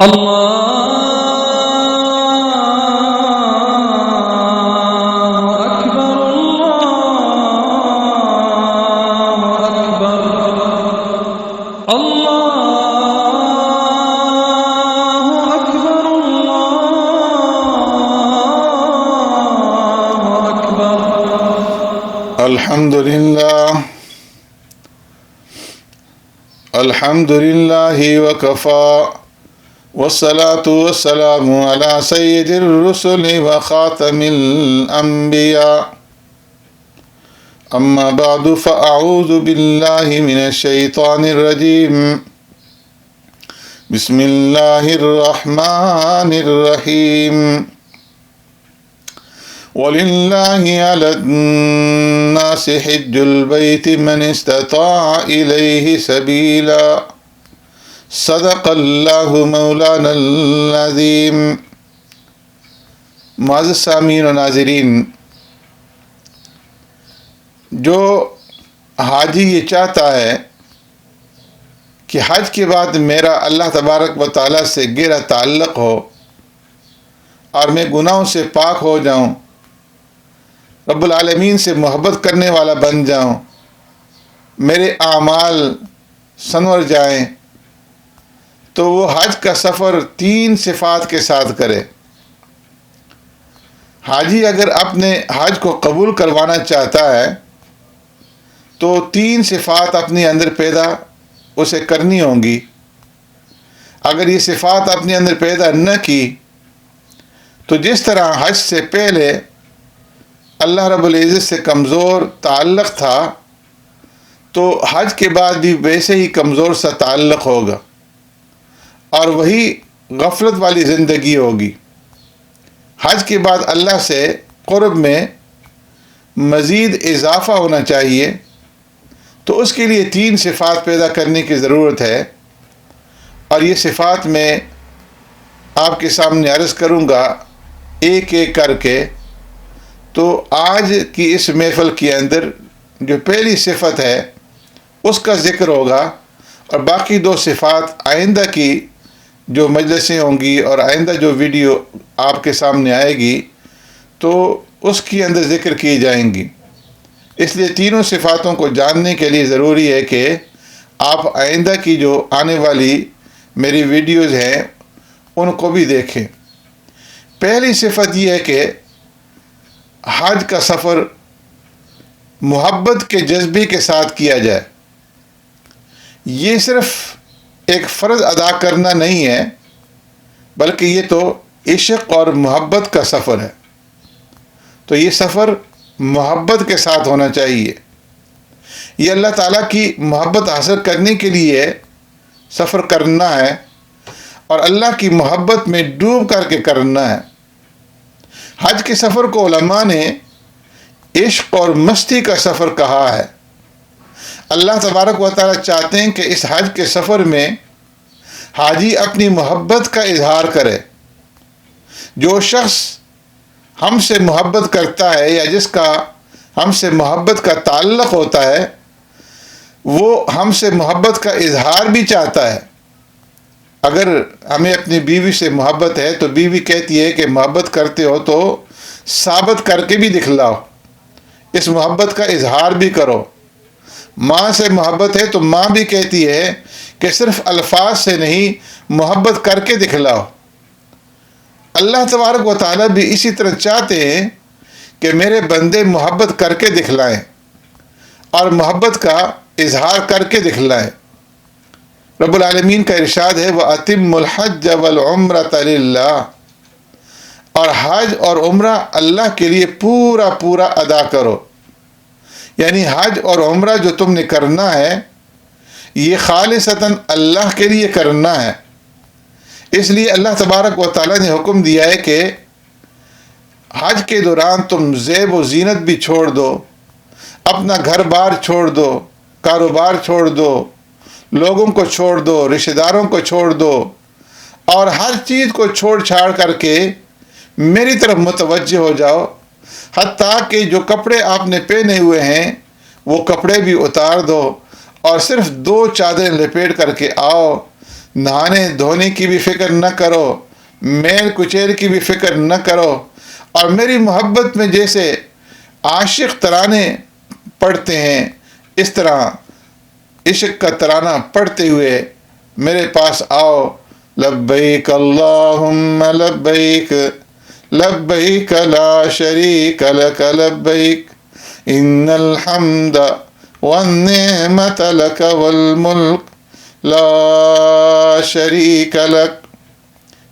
الله أكبر الله أكبر الله أكبر الله أكبر. الحمد لله وكفى والصلاة والسلام على سيد الرسل وخاتم الأنبياء أما بعد فأعوذ بالله من الشيطان الرجيم بسم الله الرحمن الرحيم ولله على الناس حج البيت من استطاع إليه سبيلا صدق اللہ مولانا العظیم. معزز سامعین و ناظرین، جو حاجی یہ چاہتا ہے کہ حج کے بعد میرا اللہ تبارک و تعالیٰ سے گہرا تعلق ہو اور میں گناہوں سے پاک ہو جاؤں، رب العالمین سے محبت کرنے والا بن جاؤں، میرے اعمال سنور جائیں، تو وہ حج کا سفر 3 صفات کے ساتھ کرے. حاجی اگر اپنے حج کو قبول کروانا چاہتا ہے تو 3 صفات اپنے اندر پیدا اسے کرنی ہوں گی. اگر یہ صفات اپنے اندر پیدا نہ کی تو جس طرح حج سے پہلے اللہ رب العزت سے کمزور تعلق تھا تو حج کے بعد بھی ویسے ہی کمزور سا تعلق ہوگا اور وہی غفلت والی زندگی ہوگی. حج کے بعد اللہ سے قرب میں مزید اضافہ ہونا چاہیے، تو اس کے لیے 3 صفات پیدا کرنے کی ضرورت ہے، اور یہ صفات میں آپ کے سامنے عرض کروں گا ایک ایک کر کے. تو آج کی اس محفل کے اندر جو پہلی صفت ہے اس کا ذکر ہوگا، اور باقی 2 صفات آئندہ کی جو مجلسیں ہوں گی اور آئندہ جو ویڈیو آپ کے سامنے آئے گی تو اس کے اندر ذکر کی جائیں گی. اس لیے تینوں صفاتوں کو جاننے کے لیے ضروری ہے کہ آپ آئندہ کی جو آنے والی میری ویڈیوز ہیں ان کو بھی دیکھیں. پہلی صفت یہ ہے کہ حج کا سفر محبت کے جذبے کے ساتھ کیا جائے. یہ صرف ایک فرض ادا کرنا نہیں ہے، بلکہ یہ تو عشق اور محبت کا سفر ہے. تو یہ سفر محبت کے ساتھ ہونا چاہیے. یہ اللہ تعالیٰ کی محبت حاصل کرنے کے لیے سفر کرنا ہے اور اللہ کی محبت میں ڈوب کر کے کرنا ہے. حج کے سفر کو علماء نے عشق اور مستی کا سفر کہا ہے. اللہ تبارک و تعالیٰ چاہتے ہیں کہ اس حج کے سفر میں حاجی اپنی محبت کا اظہار کرے. جو شخص ہم سے محبت کرتا ہے یا جس کا ہم سے محبت کا تعلق ہوتا ہے وہ ہم سے محبت کا اظہار بھی چاہتا ہے. اگر ہمیں اپنی بیوی سے محبت ہے تو بیوی کہتی ہے کہ محبت کرتے ہو تو ثابت کر کے بھی دکھلاؤ، اس محبت کا اظہار بھی کرو. ماں سے محبت ہے تو ماں بھی کہتی ہے کہ صرف الفاظ سے نہیں، محبت کر کے دکھلاؤ. اللہ تبارک و تعالیٰ بھی اسی طرح چاہتے ہیں کہ میرے بندے محبت کر کے دکھلائیں اور محبت کا اظہار کر کے دکھلائیں. رب العالمین کا ارشاد ہے وَأَتِمُّ الْحَجَّ وَالْعُمْرَةَ لِلَّهِ، اور حج اور عمرہ اللہ کے لیے پورا پورا ادا کرو. یعنی حج اور عمرہ جو تم نے کرنا ہے یہ خالصتاً اللہ کے لیے کرنا ہے. اس لیے اللہ تبارک و تعالیٰ نے حکم دیا ہے کہ حج کے دوران تم زیب و زینت بھی چھوڑ دو، اپنا گھر بار چھوڑ دو، کاروبار چھوڑ دو، لوگوں کو چھوڑ دو، رشتہ داروں کو چھوڑ دو، اور ہر چیز کو چھوڑ چھاڑ کر کے میری طرف متوجہ ہو جاؤ. حتیٰ کہ جو کپڑے آپ نے پہنے ہوئے ہیں وہ کپڑے بھی اتار دو اور صرف 2 چادریں لپیٹ کر کے آؤ، نہانے دھونے کی بھی فکر نہ کرو، میل کچیل کی بھی فکر نہ کرو، اور میری محبت میں جیسے عاشق ترانے پڑھتے ہیں اس طرح عشق کا ترانہ پڑھتے ہوئے میرے پاس آؤ۔ لبیک اللہم لبیک لبیک لا شریک لک لبیک ان الحمد والنعمت لک والملک لا شریک لک۔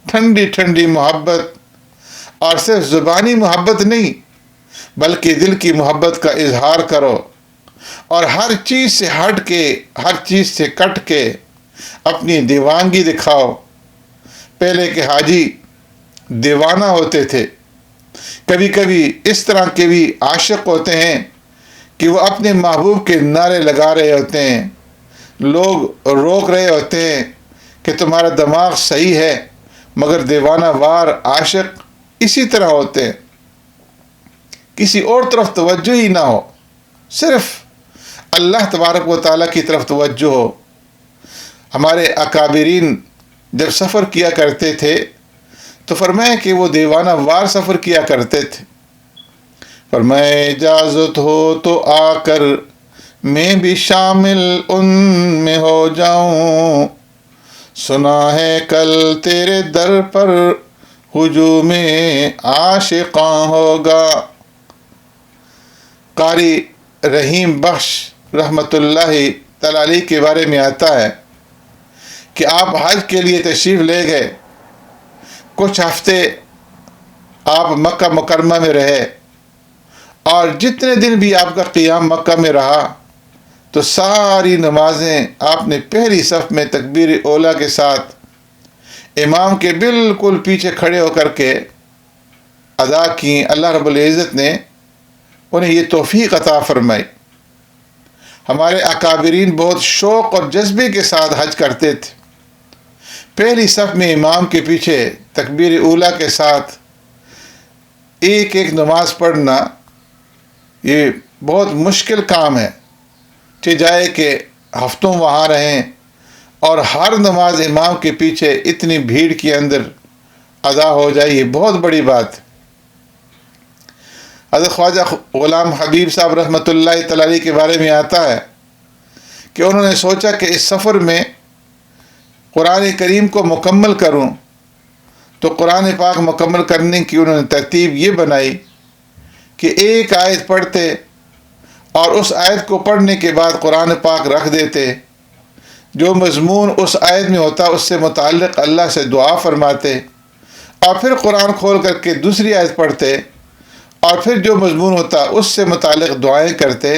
ٹھنڈی ٹھنڈی محبت، اور صرف زبانی محبت نہیں بلکہ دل کی محبت کا اظہار کرو، اور ہر چیز سے ہٹ کے، ہر چیز سے کٹ کے اپنی دیوانگی دکھاؤ۔ پہلے کے حاجی دیوانہ ہوتے تھے، کبھی کبھی اس طرح کے بھی عاشق ہوتے ہیں کہ وہ اپنے محبوب کے نعرے لگا رہے ہوتے ہیں، لوگ روک رہے ہوتے ہیں کہ تمہارا دماغ صحیح ہے، مگر دیوانہ وار عاشق اسی طرح ہوتے ہیں، کسی اور طرف توجہ ہی نہ ہو، صرف اللہ تبارک و تعالیٰ کی طرف توجہ ہو۔ ہمارے اکابرین جب سفر کیا کرتے تھے تو فرمایا کہ وہ دیوانہ وار سفر کیا کرتے تھے۔ فرمایا اجازت ہو تو آ کر میں بھی شامل ان میں ہو جاؤں، سنا ہے کل تیرے در پر ہجوم عاشقاں ہوگا۔ قاری رحیم بخش رحمۃ اللہ تعالی علیہ کے بارے میں آتا ہے کہ آپ حج کے لیے تشریف لے گئے، کچھ ہفتے آپ مکہ مکرمہ میں رہے، اور جتنے دن بھی آپ کا قیام مکہ میں رہا تو ساری نمازیں آپ نے پہلی صف میں تکبیر اولیٰ کے ساتھ امام کے بالکل پیچھے کھڑے ہو کر کے ادا کیں۔ اللہ رب العزت نے انہیں یہ توفیق عطا فرمائی۔ ہمارے اکابرین بہت شوق اور جذبے کے ساتھ حج کرتے تھے، پہلی صف میں امام کے پیچھے تکبیر اولیٰ کے ساتھ ایک ایک نماز پڑھنا یہ بہت مشکل کام ہے، جائے کہ ہفتوں وہاں رہیں اور ہر نماز امام کے پیچھے اتنی بھیڑ کے اندر ادا ہو جائے، یہ بہت بڑی بات۔ حضرت خواجہ غلام حبیب صاحب رحمۃ اللہ تعالی علیہ کے بارے میں آتا ہے کہ انہوں نے سوچا کہ اس سفر میں قرآن کریم کو مکمل کروں، تو قرآن پاک مکمل کرنے کی انہوں نے ترتیب یہ بنائی کہ ایک آیت پڑھتے اور اس آیت کو پڑھنے کے بعد قرآن پاک رکھ دیتے، جو مضمون اس آیت میں ہوتا اس سے متعلق اللہ سے دعا فرماتے، اور پھر قرآن کھول کر کے دوسری آیت پڑھتے، اور پھر جو مضمون ہوتا اس سے متعلق دعائیں کرتے۔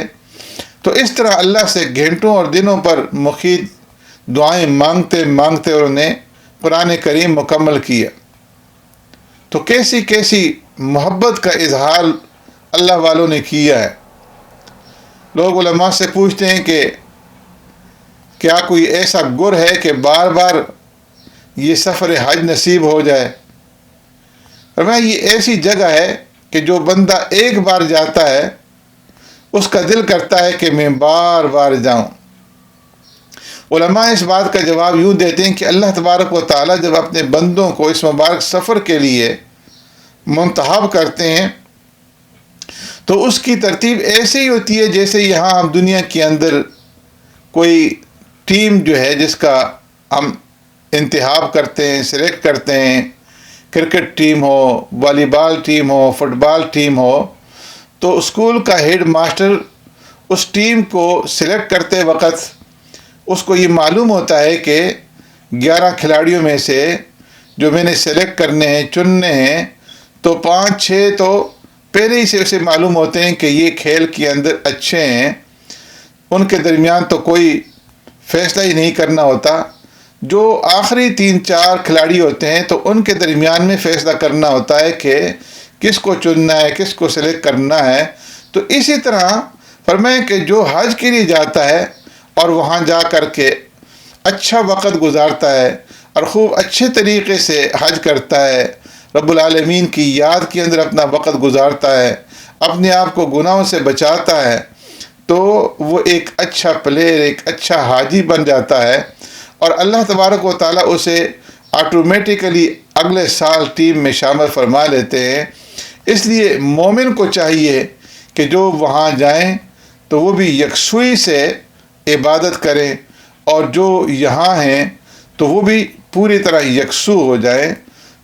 تو اس طرح اللہ سے گھنٹوں اور دنوں پر مخید دعائیں مانگتے مانگتے انہوں نے قرآن کریم مکمل کیا۔ تو کیسی کیسی محبت کا اظہار اللہ والوں نے کیا ہے۔ لوگ علماء سے پوچھتے ہیں کہ کیا کوئی ایسا گر ہے کہ بار بار یہ سفر حج نصیب ہو جائے؟ فرمایا یہ ایسی جگہ ہے کہ جو بندہ ایک بار جاتا ہے اس کا دل کرتا ہے کہ میں بار بار جاؤں۔ علماء اس بات کا جواب یوں دیتے ہیں کہ اللہ تبارک و تعالیٰ جب اپنے بندوں کو اس مبارک سفر کے لیے منتخب کرتے ہیں تو اس کی ترتیب ایسے ہی ہوتی ہے جیسے یہاں ہم دنیا کے اندر کوئی ٹیم جو ہے جس کا ہم انتخاب کرتے ہیں، سلیکٹ کرتے ہیں، کرکٹ ٹیم ہو، والی بال ٹیم ہو، فٹ بال ٹیم ہو، تو اسکول کا ہیڈ ماسٹر اس ٹیم کو سلیکٹ کرتے وقت اس کو یہ معلوم ہوتا ہے کہ 11 کھلاڑیوں میں سے جو میں نے سلیکٹ کرنے ہیں، چننے ہیں، تو 5-6 تو پہلے ہی سے اسے معلوم ہوتے ہیں کہ یہ کھیل کے اندر اچھے ہیں، ان کے درمیان تو کوئی فیصلہ ہی نہیں کرنا ہوتا۔ جو آخری 3-4 کھلاڑی ہوتے ہیں تو ان کے درمیان میں فیصلہ کرنا ہوتا ہے کہ کس کو چننا ہے، کس کو سلیکٹ کرنا ہے۔ تو اسی طرح فرمائیں کہ جو حج کے لیے جاتا ہے اور وہاں جا کر کے اچھا وقت گزارتا ہے اور خوب اچھے طریقے سے حج کرتا ہے، رب العالمین کی یاد کے اندر اپنا وقت گزارتا ہے، اپنے آپ کو گناہوں سے بچاتا ہے، تو وہ ایک اچھا پلیئر، ایک اچھا حاجی بن جاتا ہے، اور اللہ تبارک و تعالیٰ اسے آٹومیٹیکلی اگلے سال ٹیم میں شامل فرما لیتے ہیں۔ اس لیے مومن کو چاہیے کہ جو وہاں جائیں تو وہ بھی یکسوئی سے عبادت کریں، اور جو یہاں ہیں تو وہ بھی پوری طرح یکسو ہو جائیں۔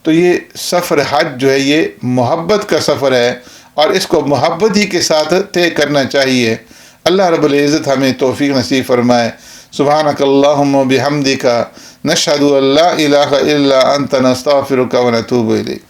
تو یہ سفر حج جو ہے یہ محبت کا سفر ہے، اور اس کو محبت ہی کے ساتھ طے کرنا چاہیے۔ اللہ رب العزت ہمیں توفیق نصیب فرمائے۔ سبحانک اللہم و بحمدک، نشہد ان لا الہ الا انت، نستغفرک و نتوب الیک۔